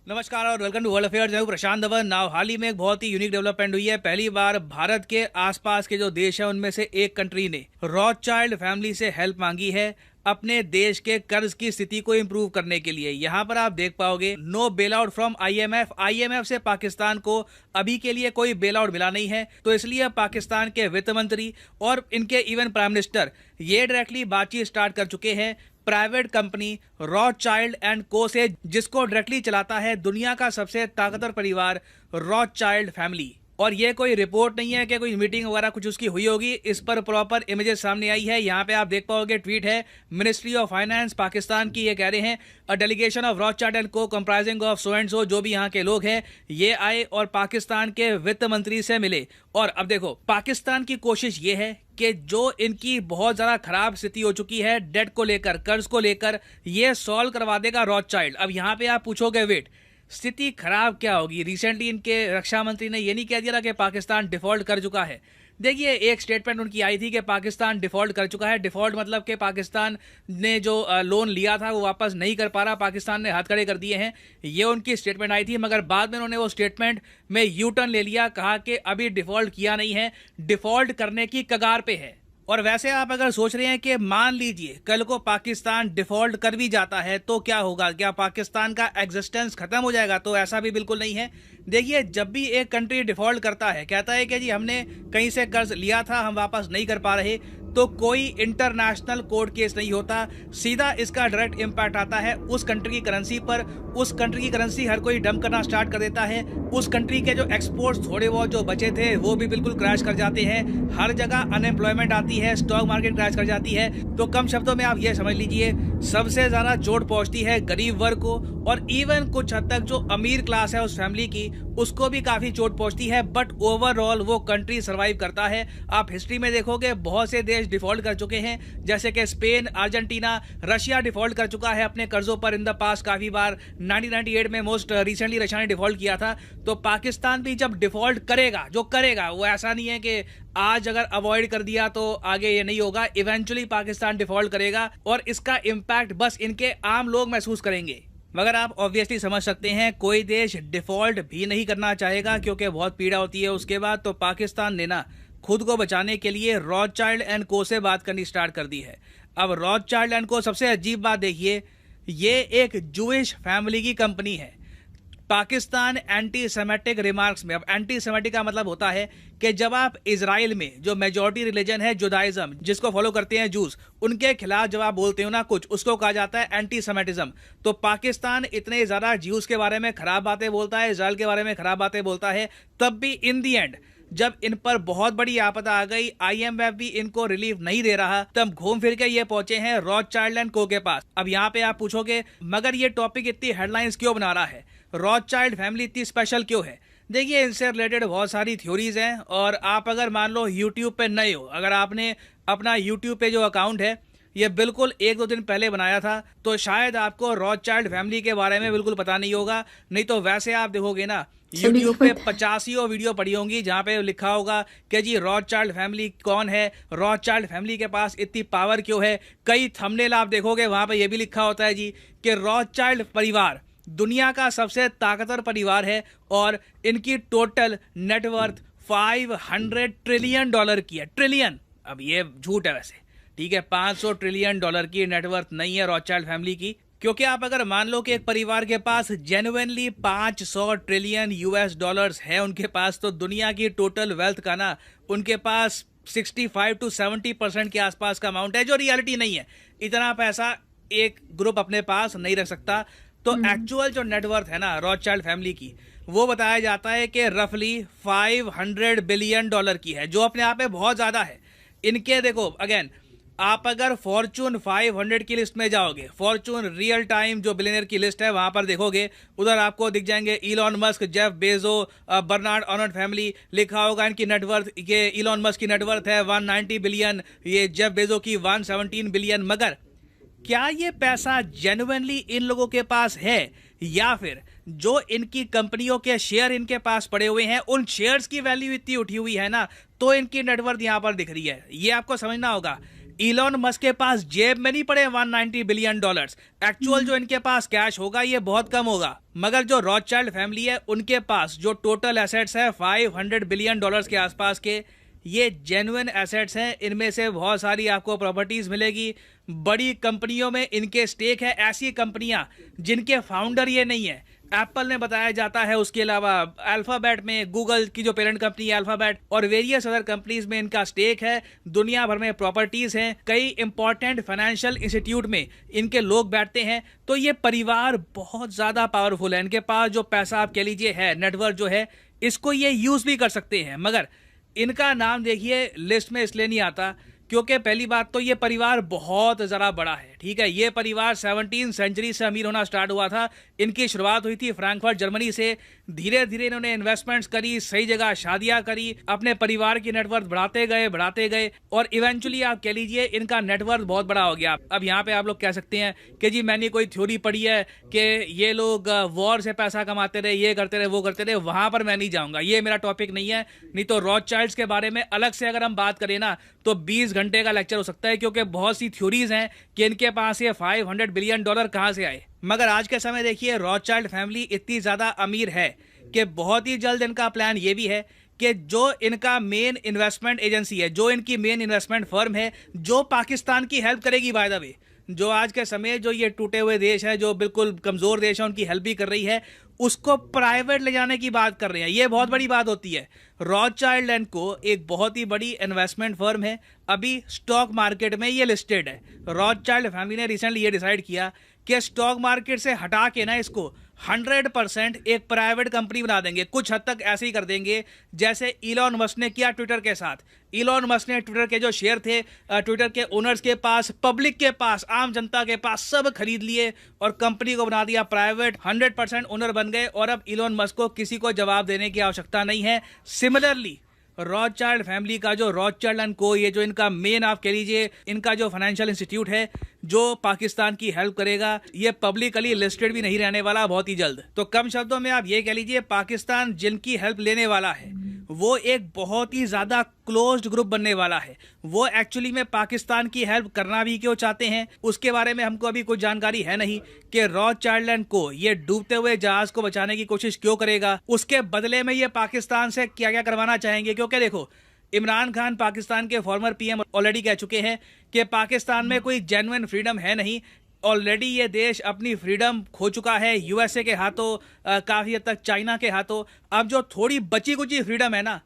नमस्कार और welcome to world affairs. मैं हूं प्रशांत धवन। नाउ हाल ही में एक बहुत ही यूनिक डेवलपमेंट हुई है। पहली बार भारत के आसपास के जो देश हैं उनमें से एक कंट्री ने रॉथस्चाइल्ड फैमिली से हेल्प मांगी है अपने देश के कर्ज की स्थिति को इंप्रूव करने के लिए। यहाँ पर आप देख पाओगे no bail out from IMF से पाकिस्तान को अभी के लिए कोई बेल आउट मिला नहीं है, तो इसलिए पाकिस्तान के वित्त मंत्री और इनके इवन प्राइम मिनिस्टर ये डायरेक्टली बातचीत स्टार्ट कर चुके हैं प्राइवेट कंपनी रॉथस्चाइल्ड एंड को से, जिसको डायरेक्टली चलाता है दुनिया का सबसे ताकतवर परिवार रॉथस्चाइल्ड फैमिली। और ये कोई रिपोर्ट नहीं है कि कोई मीटिंग वगैरह कुछ उसकी हुई होगी, इस पर प्रॉपर इमेजेस सामने आई है। यहाँ पे आप देख पाओगे ट्वीट है मिनिस्ट्री ऑफ फाइनेंस पाकिस्तान की। ये कह रहे हैं a delegation of Rothschild and co comprising of so and so, जो भी यहाँ के लोग हैं ये आए और पाकिस्तान के वित्त मंत्री से मिले। और अब देखो पाकिस्तान की कोशिश ये है कि जो इनकी बहुत ज्यादा खराब स्थिति हो चुकी है डेट को लेकर, कर्ज को लेकर, ये सॉल्व करवा देगा रॉथस्चाइल्ड। अब यहाँ पे आप पूछोगे वेट, स्थिति खराब क्या होगी? रिसेंटली इनके रक्षा मंत्री ने ये नहीं कह दिया कि पाकिस्तान डिफॉल्ट कर चुका है। देखिए एक स्टेटमेंट उनकी आई थी कि पाकिस्तान डिफॉल्ट कर चुका है। डिफॉल्ट मतलब कि पाकिस्तान ने जो लोन लिया था वो वापस नहीं कर पा रहा, पाकिस्तान ने हाथ खड़े कर दिए हैं, ये उनकी स्टेटमेंट आई थी। मगर बाद में उन्होंने वो स्टेटमेंट में यू टर्न ले लिया, कहा कि अभी डिफॉल्ट किया नहीं है, डिफॉल्ट करने की कगार पे है। और वैसे आप अगर सोच रहे हैं कि मान लीजिए कल को पाकिस्तान डिफॉल्ट कर भी जाता है तो क्या होगा, क्या पाकिस्तान का एग्जिस्टेंस खत्म हो जाएगा? तो ऐसा भी बिल्कुल नहीं है। देखिए जब भी एक कंट्री डिफॉल्ट करता है, कहता है कि जी हमने कहीं से कर्ज लिया था, हम वापस नहीं कर पा रहे, तो कोई इंटरनेशनल कोर्ट केस नहीं होता, सीधा इसका डायरेक्ट इंपैक्ट आता है उस कंट्री की करेंसी पर। उस कंट्री की करेंसी हर कोई डंप करना स्टार्ट कर देता है। उस कंट्री के जो एक्सपोर्ट्स थोड़े बहुत जो बचे थे वो भी बिल्कुल क्रैश कर जाते हैं। हर जगह अनएम्प्लॉयमेंट आती है, स्टॉक मार्केट क्रैश कर जाती है। तो कम शब्दों में आप ये समझ लीजिए सबसे ज्यादा चोट पहुंचती है गरीब वर्ग को, और इवन कुछ हद तक जो अमीर क्लास है उस फैमिली की उसको भी काफी चोट पहुंचती है। बट ओवरऑल वो कंट्री सर्वाइव करता है। आप हिस्ट्री में देखोगे बहुत से देश डिफॉल्ट कर चुके हैं, जैसे कि स्पेन, अर्जेंटीना, रशिया डिफॉल्ट कर चुका है अपने कर्जों पर इन द पास काफी बार। 1998 में मोस्ट रिसेंटली रशिया ने डिफॉल्ट किया था। तो पाकिस्तान भी जब डिफॉल्ट करेगा, जो करेगा वो ऐसा नहीं है कि आज अगर अवॉइड कर दिया तो आगे ये नहीं होगा, इवेंचुअली पाकिस्तान डिफॉल्ट करेगा और इसका इंपैक्ट बस इनके आम लोग महसूस करेंगे। मगर आप ऑब्वियसली समझ सकते हैं कोई देश डिफॉल्ट भी नहीं करना चाहेगा क्योंकि बहुत पीड़ा होती है उसके बाद। तो पाकिस्तान ने ना खुद को बचाने के लिए रॉथस्चाइल्ड एंड को से बात करनी स्टार्ट कर दी है। अब रॉथस्चाइल्ड एंड को, सबसे अजीब बात देखिए, ये एक जूइश फैमिली की कंपनी है। पाकिस्तान एंटी सेमेटिक रिमार्क्स में, अब एंटी सेमेटिक का मतलब होता है कि जब आप इजराइल में जो मेजॉरिटी रिलीजन है जुदाइज्म, जिसको फॉलो करते हैं जूस, उनके खिलाफ जब आप बोलते हो ना कुछ, उसको कहा जाता है एंटी सेमेटिज्म। तो पाकिस्तान इतने ज्यादा ज्यूस के बारे में खराब बातें बोलता है, इजराइल के बारे में खराब बातें बोलता है, तब भी इन दी एंड जब इन पर बहुत बड़ी आपदा आ गई, आईएमएफ भी इनको रिलीफ नहीं दे रहा, तब घूम फिर के ये पहुंचे हैं रॉथस्चाइल्ड एंड को के पास। अब यहाँ पे आप पूछोगे मगर ये टॉपिक इतनी हेडलाइंस क्यों बना रहा है, रॉथस्चाइल्ड फैमिली इतनी स्पेशल क्यों है? देखिए इनसे रिलेटेड बहुत सारी थ्योरीज हैं। और आप अगर मान लो यूट्यूब पे नए हो, अगर आपने अपना यूट्यूब पे जो अकाउंट है ये बिल्कुल 1-2 दिन पहले बनाया था, तो शायद आपको रॉथस्चाइल्ड फैमिली के बारे में बिल्कुल पता नहीं होगा। नहीं तो वैसे आप देखोगे ना यूट्यूब पे 50 वीडियो पड़ी होंगी जहां पे लिखा होगा कि जी रॉथस्चाइल्ड फैमिली कौन है, रॉथस्चाइल्ड फैमिली के पास इतनी पावर क्यों है। कई थंबनेल आप देखोगे वहां पे ये भी लिखा होता है जी कि रॉथस्चाइल्ड परिवार दुनिया का सबसे ताकतवर परिवार है और इनकी टोटल नेटवर्थ $500 ट्रिलियन की है। ट्रिलियन, अब ये झूठ है वैसे, ठीक है, $500 ट्रिलियन की नेटवर्थ नहीं है रॉथस्चाइल्ड फैमिली की। क्योंकि आप अगर मान लो कि एक परिवार के पास जेन्युइनली $500 ट्रिलियन है उनके पास, तो दुनिया की टोटल वेल्थ का ना उनके पास 65 to 70% के आसपास का अमाउंट है, जो रियलिटी नहीं है। इतना पैसा एक ग्रुप अपने पास नहीं रख सकता। तो एक्चुअल जो नेटवर्थ है ना रॉथस्चाइल्ड फैमिली की, वो बताया जाता है कि रफली $500 बिलियन की है, जो अपने आप में बहुत ज्यादा है। इनके देखो अगेन, आप अगर फॉर्चून 500 की लिस्ट में जाओगे, फॉर्चून रियल टाइम जो बिलियनर की लिस्ट है वहां पर देखोगे, उधर आपको दिख जाएंगे Elon Musk, Jeff Bezos, Bernard Arnault family, लिखा होगा इनकी नेटवर्थ। ये इलॉन मस्क की नेटवर्थ है 190 बिलियन, ये जेफ बेजो की 117 बिलियन। मगर क्या ये पैसा जेन्युइनली इन लोगों के पास है, या फिर जो इनकी कंपनियों के शेयर इनके पास पड़े हुए हैं उन शेयर्स की वैल्यू इतनी उठी हुई है ना, तो इनकी नेटवर्थ यहां पर दिख रही है? ये आपको समझना होगा। इलॉन मस्क के पास जेब में नहीं पड़े 190 बिलियन डॉलर्स। एक्चुअल जो इनके पास कैश होगा ये बहुत कम होगा। मगर जो रॉथस्चाइल्ड फैमिली है उनके पास जो टोटल एसेट्स है 500 बिलियन डॉलर्स के आसपास के, ये जेन्युइन एसेट्स हैं। इनमें से बहुत सारी आपको प्रॉपर्टीज मिलेगी, बड़ी कंपनियों में इनके स्टेक है, ऐसी कंपनियां जिनके फाउंडर ये नहीं है। एप्पल ने बताया जाता है, उसके अलावा अल्फाबेट में गूगल की जो पेरेंट कंपनी है अल्फाबेट, और वेरियस अदर कंपनीज में इनका स्टेक है। दुनिया भर में प्रॉपर्टीज हैं, कई इंपॉर्टेंट फाइनेंशियल इंस्टीट्यूट में इनके लोग बैठते हैं। तो ये परिवार बहुत ज्यादा पावरफुल है। इनके पास जो पैसा आप कह लीजिए है, नेटवर्थ जो है, इसको ये यूज भी कर सकते हैं। मगर इनका नाम देखिए लिस्ट में इसलिए नहीं आता क्योंकि पहली बात तो ये परिवार बहुत ज़रा बड़ा है। ठीक है, ये परिवार 17वीं सेंचुरी से अमीर होना स्टार्ट हुआ था। इनकी शुरुआत हुई थी फ्रैंकफर्ट जर्मनी से। धीरे धीरे इन्होंने इन्वेस्टमेंट्स करी, सही जगह शादियां करी, अपने परिवार की नेटवर्थ बढ़ाते गए और इवेंचुअली आप कह लीजिए इनका नेटवर्थ बहुत बड़ा हो गया। अब यहाँ पे आप लोग कह सकते हैं कि जी मैंने कोई थ्योरी पढ़ी है कि ये लोग वॉर से पैसा कमाते रहे, ये करते रहे, वो करते रहे, वहां पर मैं नहीं जाऊंगा, ये मेरा टॉपिक नहीं है। नहीं तो रॉथस्चाइल्ड्स के बारे में अलग से अगर हम बात करें ना तो 20 घंटे का लेक्चर हो सकता है, क्योंकि बहुत सी थ्योरीज हैं कि इनके पास ये 500 बिलियन डॉलर कहां से आए। मगर आज के समय देखिए रॉथस्चाइल्ड फैमिली इतनी ज्यादा अमीर है कि बहुत ही जल्द इनका प्लान ये भी है कि जो इनका मेन इन्वेस्टमेंट एजेंसी है, जो इनकी मेन इन्वेस्टमेंट फर्म है, जो पाकिस्तान की हेल्प करेगी, बाय द वे, जो आज के समय जो ये टूटे हुए देश है, जो बिल्कुल कमजोर देश है, उनकी हेल्प भी कर रही है, उसको प्राइवेट ले जाने की बात कर रहे हैं। ये बहुत बड़ी बात होती है। रॉथस्चाइल्ड एंड को एक बहुत ही बड़ी इन्वेस्टमेंट फर्म है, अभी स्टॉक मार्केट में ये लिस्टेड है। रॉथस्चाइल्ड फैमिली ने रिसेंटली ये डिसाइड किया कि स्टॉक मार्केट से हटा के ना इसको 100% एक प्राइवेट कंपनी बना देंगे। कुछ हद तक ऐसे ही कर देंगे जैसे इलॉन मस्क ने किया ट्विटर के साथ। इलॉन मस्क ने ट्विटर के जो शेयर थे ट्विटर के ओनर्स के पास, पब्लिक के पास, आम जनता के पास, सब खरीद लिए और कंपनी को बना दिया प्राइवेट। 100% ओनर बन गए और अब इलॉन मस्क को किसी को जवाब देने की आवश्यकता नहीं है। सिमिलरली रॉथस्चाइल्ड फैमिली का जो रॉथस्चाइल्ड एंड को, ये जो इनका मेन आप कह लीजिए इनका जो फाइनेंशियल इंस्टीट्यूट है जो पाकिस्तान की हेल्प करेगा, ये पब्लिकली लिस्टेड भी नहीं रहने वाला बहुत ही जल्द। तो कम शब्दों में आप ये कह लीजिए पाकिस्तान जिनकी हेल्प लेने वाला है वो एक बहुत ही ज्यादा क्लोज्ड ग्रुप बनने वाला है। वो एक्चुअली में पाकिस्तान की हेल्प करना भी क्यों चाहते हैं उसके बारे में हमको अभी कुछ जानकारी है नहीं कि रॉथस्चाइल्ड एंड को ये डूबते हुए जहाज को बचाने की कोशिश क्यों करेगा, उसके बदले में ये पाकिस्तान से क्या क्या करवाना चाहेंगे। क्योंकि देखो इमरान खान पाकिस्तान के फॉर्मर पीएम ऑलरेडी कह चुके हैं कि पाकिस्तान में कोई जेन्युइन फ्रीडम है नहीं। ऑलरेडी ये देश अपनी फ्रीडम खो चुका है यूएसए के हाथों, काफी हद तक चाइना के हाथों। अब जो थोड़ी बची कुची फ्रीडम है ना,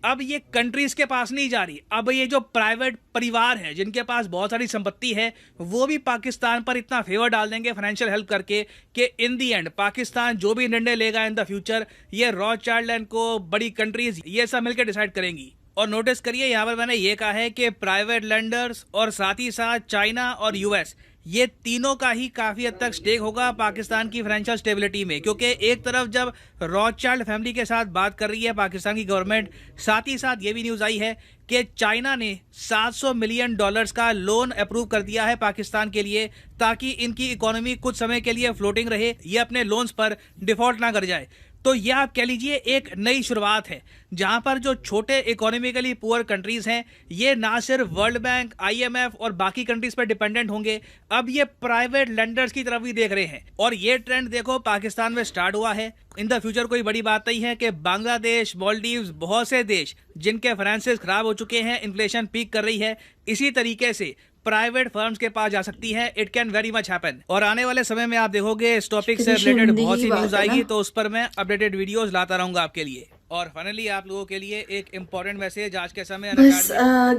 अब ये कंट्रीज के पास नहीं जा रही। अब ये जो प्राइवेट परिवार है जिनके पास बहुत सारी संपत्ति है, वो भी पाकिस्तान पर इतना फेवर डाल देंगे फाइनेंशियल हेल्प करके कि इन दी एंड पाकिस्तान जो भी निर्णय लेगा इन द फ्यूचर, ये रॉथस्चाइल्ड एंड को, बड़ी कंट्रीज, ये सब मिलकर डिसाइड करेंगी। और नोटिस करिए यहाँ पर मैंने ये कहा है कि प्राइवेट लेंडर्स और साथ ही साथ चाइना और यूएस, ये तीनों का ही काफी हद तक स्टेक होगा पाकिस्तान की फाइनेंशियल स्टेबिलिटी में। क्योंकि एक तरफ जब रॉथस्चाइल्ड फैमिली के साथ बात कर रही है पाकिस्तान की गवर्नमेंट, साथ ही साथ ये भी न्यूज आई है कि चाइना ने 700 मिलियन डॉलर्स का लोन अप्रूव कर दिया है पाकिस्तान के लिए, ताकि इनकी इकोनॉमी कुछ समय के लिए फ्लोटिंग रहे, ये अपने लोन्स पर डिफॉल्ट ना कर जाए। तो यह आप कह लीजिए एक नई शुरुआत है जहां पर जो छोटे इकोनॉमिकली पुअर कंट्रीज हैं ये ना सिर्फ वर्ल्ड बैंक, आईएमएफ और बाकी कंट्रीज पर डिपेंडेंट होंगे, अब ये प्राइवेट लेंडर्स की तरफ भी देख रहे हैं। और ये ट्रेंड देखो पाकिस्तान में स्टार्ट हुआ है। इन द फ्यूचर कोई बड़ी बात नहीं है कि बांग्लादेश, मालदीव्स, बहुत से देश जिनके फाइनेंसेस खराब हो चुके हैं, इन्फ्लेशन पीक कर रही है, इसी तरीके से प्राइवेट फर्म्स के पास जा सकती है। It can very much happen. और आने वाले समय में आप देखोगे इस टॉपिक से रिलेटेड बहुत सी न्यूज आएगी, तो उस पर मैं अपडेटेड वीडियोस लाता रहूंगा आपके लिए। और फाइनली आप लोगों के लिए एक इम्पोर्टेंट मैसेज आज के समय। बस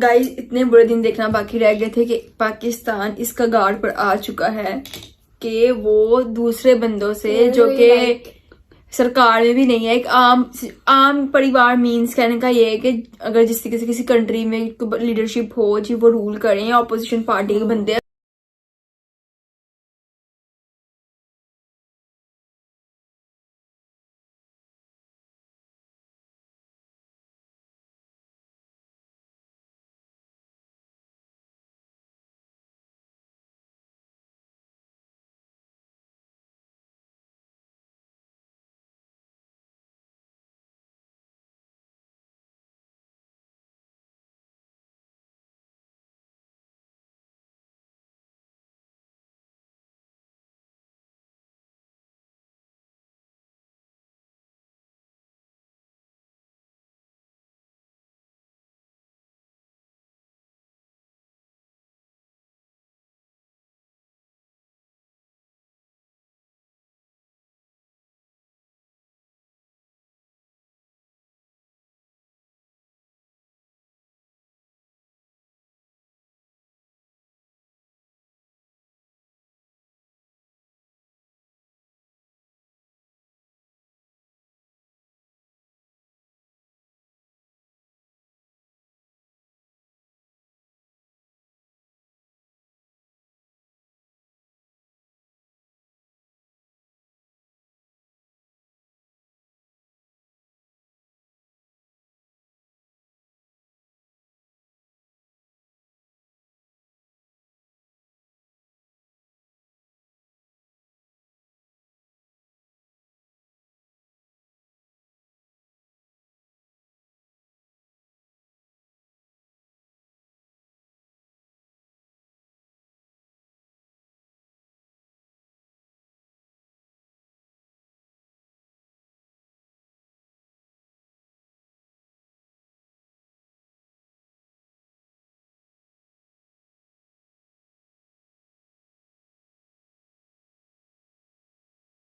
गाइस इतने बुरे दिन देखना बाकी रह गए थे कि पाकिस्तान इस कगार पर आ चुका है कि वो दूसरे बंदों से, जो कि सरकार में भी नहीं है, एक आम परिवार मीन्स कहने का ये है कि अगर जिस किसी कंट्री में लीडरशिप हो जी, वो रूल करें, या अपोजिशन पार्टी के बंदे